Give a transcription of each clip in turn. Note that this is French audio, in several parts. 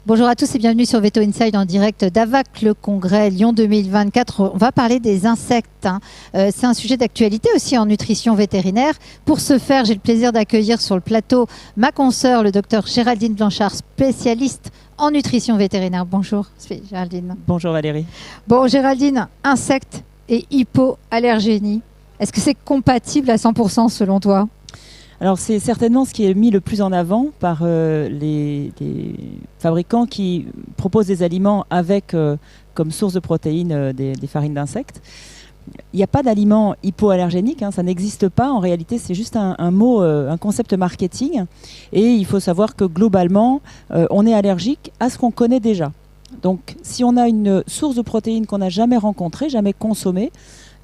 Bonjour à tous et bienvenue sur Veto Inside en direct d'AVAC, le congrès Lyon 2024. On va parler des insectes. C'est un sujet d'actualité aussi en nutrition vétérinaire. Pour ce faire, j'ai le plaisir d'accueillir sur le plateau ma consoeur, le docteur Géraldine Blanchard, spécialiste en nutrition vétérinaire. Bonjour Géraldine. Bonjour Valérie. Bon Géraldine, insectes et hypoallergénie, est-ce que c'est compatible à 100% selon toi ? Alors c'est certainement ce qui est mis le plus en avant par les fabricants qui proposent des aliments avec comme source de protéines des farines d'insectes. Il n'y a pas d'aliment hypoallergénique, ça n'existe pas. En réalité, c'est juste un mot, un concept marketing. Et il faut savoir que globalement, on est allergique à ce qu'on connaît déjà. Donc si on a une source de protéines qu'on n'a jamais rencontrée, jamais consommée,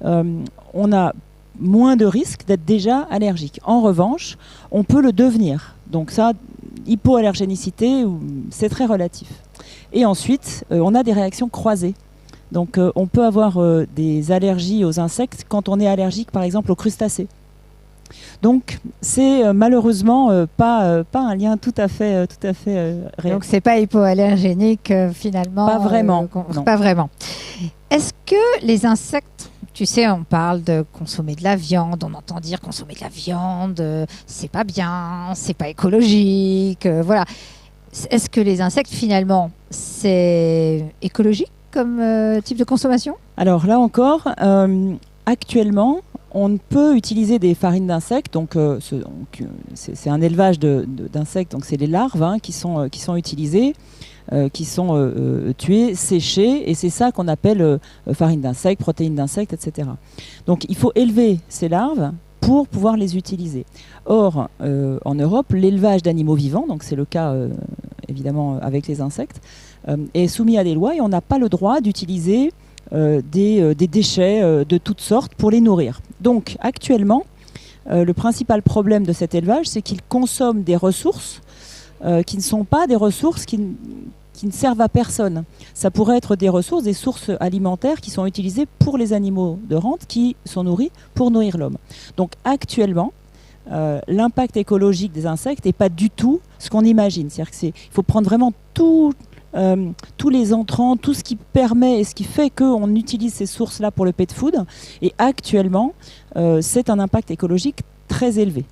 on a moins de risques d'être déjà allergique. En revanche, on peut le devenir. Donc ça, hypoallergénicité, c'est très relatif. Et ensuite, on a des réactions croisées. Donc on peut avoir des allergies aux insectes quand on est allergique par exemple aux crustacés. Donc c'est malheureusement pas un lien tout à fait réel. Donc c'est pas hypoallergénique finalement. Pas vraiment. Pas vraiment. Est-ce que les insectes, tu sais, on parle de consommer de la viande, on entend dire consommer de la viande, c'est pas bien, c'est pas écologique, voilà. Est-ce que les insectes finalement c'est écologique comme type de consommation ? Alors là encore, actuellement, on peut utiliser des farines d'insectes, donc c'est un élevage d'insectes, donc c'est les larves qui sont utilisées, qui sont tuées, séchées, et c'est ça qu'on appelle farine d'insectes, protéines d'insectes, etc. Donc il faut élever ces larves pour pouvoir les utiliser. Or, en Europe, l'élevage d'animaux vivants, donc c'est le cas évidemment avec les insectes, est soumis à des lois et on n'a pas le droit d'utiliser des déchets de toutes sortes pour les nourrir. Donc actuellement, le principal problème de cet élevage, c'est qu'il consomme des ressources qui ne sont pas des ressources qui ne servent à personne. Ça pourrait être des ressources, des sources alimentaires qui sont utilisées pour les animaux de rente qui sont nourris pour nourrir l'homme. Donc actuellement, l'impact écologique des insectes n'est pas du tout ce qu'on imagine. C'est-à-dire qu'il faut prendre vraiment tous les entrants, tout ce qui permet et ce qui fait qu'on utilise ces sources-là pour le pet food. Et actuellement, c'est un impact écologique très élevé.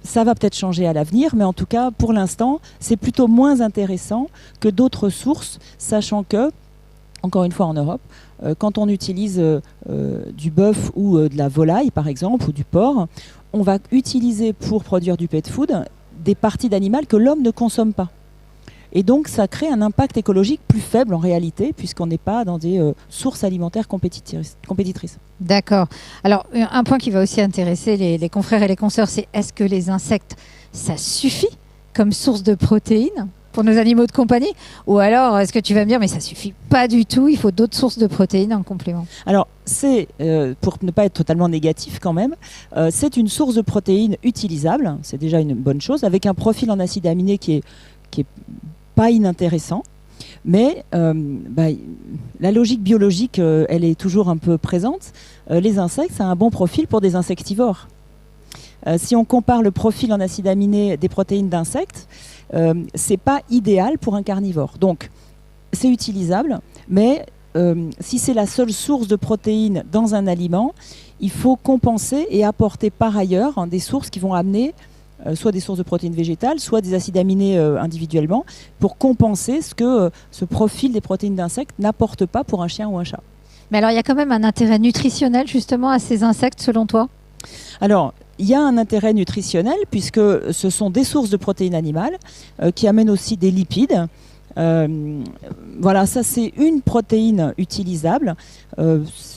Ça va peut-être changer à l'avenir, mais en tout cas, pour l'instant, c'est plutôt moins intéressant que d'autres sources, sachant que, encore une fois en Europe, quand on utilise du bœuf ou de la volaille, par exemple, ou du porc, on va utiliser pour produire du pet food des parties d'animal que l'homme ne consomme pas. Et donc, ça crée un impact écologique plus faible en réalité, puisqu'on n'est pas dans des sources alimentaires compétitrices. D'accord. Alors, un point qui va aussi intéresser les confrères et les consoeurs, c'est est-ce que les insectes, ça suffit comme source de protéines pour nos animaux de compagnie ? Ou alors, est-ce que tu vas me dire, mais ça suffit pas du tout, il faut d'autres sources de protéines en complément ? Alors, c'est, pour ne pas être totalement négatif quand même, c'est une source de protéines utilisable, c'est déjà une bonne chose, avec un profil en acides aminés qui est pas inintéressant, mais la logique biologique, elle est toujours un peu présente. Les insectes, ça a un bon profil pour des insectivores. Si on compare le profil en acides aminés des protéines d'insectes, c'est pas idéal pour un carnivore. Donc, c'est utilisable, mais si c'est la seule source de protéines dans un aliment, il faut compenser et apporter par ailleurs des sources qui vont amener soit des sources de protéines végétales, soit des acides aminés individuellement, pour compenser ce que ce profil des protéines d'insectes n'apporte pas pour un chien ou un chat. Mais alors, il y a quand même un intérêt nutritionnel justement à ces insectes, selon toi ? Alors, il y a un intérêt nutritionnel puisque ce sont des sources de protéines animales qui amènent aussi des lipides. Voilà, ça c'est une protéine utilisable.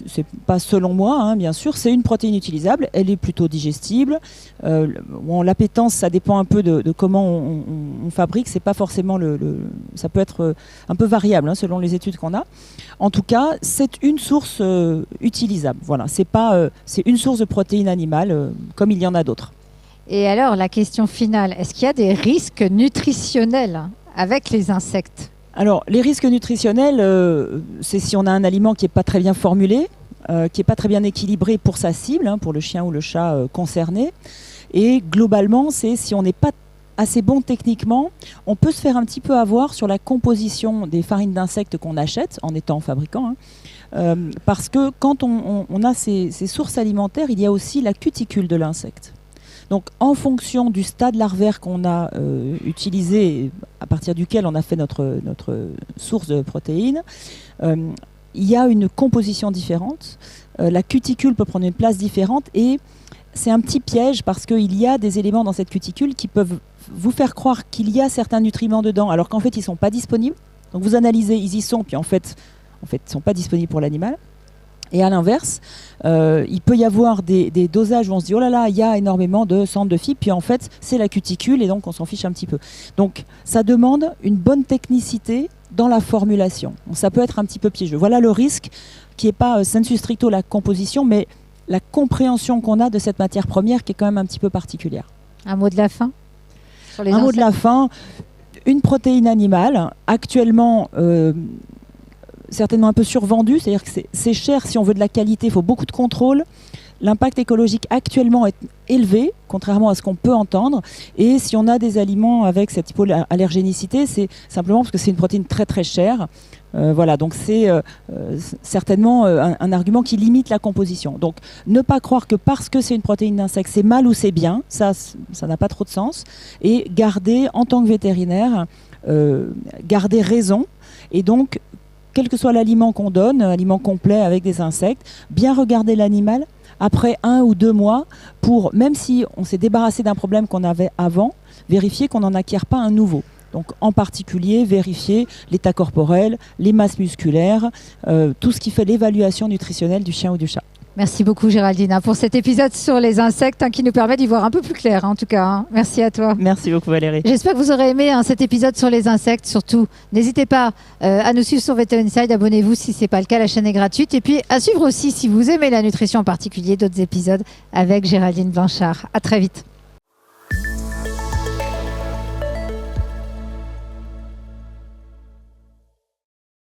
C'est pas selon moi, bien sûr, c'est une protéine utilisable. Elle est plutôt digestible. L'appétence, ça dépend un peu de comment on fabrique. C'est pas forcément ça peut être un peu variable selon les études qu'on a. En tout cas, c'est une source utilisable. Voilà, c'est une source de protéines animales comme il y en a d'autres. Et alors, la question finale, est-ce qu'il y a des risques nutritionnels avec les insectes ? Alors, les risques nutritionnels, c'est si on a un aliment qui n'est pas très bien formulé, qui n'est pas très bien équilibré pour sa cible, pour le chien ou le chat concerné. Et globalement, c'est si on n'est pas assez bon techniquement, on peut se faire un petit peu avoir sur la composition des farines d'insectes qu'on achète en étant fabricant. Parce que quand on a ces sources alimentaires, il y a aussi la cuticule de l'insecte. Donc en fonction du stade larvaire qu'on a utilisé, à partir duquel on a fait notre source de protéines, il y a une composition différente. La cuticule peut prendre une place différente et c'est un petit piège parce qu'il y a des éléments dans cette cuticule qui peuvent vous faire croire qu'il y a certains nutriments dedans alors qu'en fait ils ne sont pas disponibles. Donc vous analysez, ils y sont, puis en fait ils ne sont pas disponibles pour l'animal. Et à l'inverse, il peut y avoir des dosages où on se dit « Oh là là, il y a énormément de centres de fibres », puis en fait, c'est la cuticule et donc on s'en fiche un petit peu. Donc ça demande une bonne technicité dans la formulation. Donc, ça peut être un petit peu piégeux. Voilà le risque qui n'est pas sensu stricto la composition, mais la compréhension qu'on a de cette matière première qui est quand même un petit peu particulière. Un mot de la fin sur les Un mot de la fin, une protéine animale, actuellement certainement un peu survendue, c'est-à-dire que c'est cher si on veut de la qualité, il faut beaucoup de contrôle. L'impact écologique actuellement est élevé, contrairement à ce qu'on peut entendre. Et si on a des aliments avec cette hypoallergénicité, c'est simplement parce que c'est une protéine très très chère. Voilà, donc c'est certainement un argument qui limite la composition. Donc ne pas croire que parce que c'est une protéine d'insecte, c'est mal ou c'est bien, ça n'a pas trop de sens. Et garder, en tant que vétérinaire, garder raison. Et donc, quel que soit l'aliment qu'on donne, aliment complet avec des insectes, bien regarder l'animal après 1 ou 2 mois pour, même si on s'est débarrassé d'un problème qu'on avait avant, vérifier qu'on n'en acquiert pas un nouveau. Donc en particulier, vérifier l'état corporel, les masses musculaires, tout ce qui fait l'évaluation nutritionnelle du chien ou du chat. Merci beaucoup Géraldine pour cet épisode sur les insectes qui nous permet d'y voir un peu plus clair en tout cas. Merci à toi. Merci beaucoup Valérie. J'espère que vous aurez aimé cet épisode sur les insectes. Surtout, n'hésitez pas à nous suivre sur Veto Inside. Abonnez-vous si ce n'est pas le cas, la chaîne est gratuite. Et puis à suivre aussi si vous aimez la nutrition en particulier d'autres épisodes avec Géraldine Blanchard. À très vite.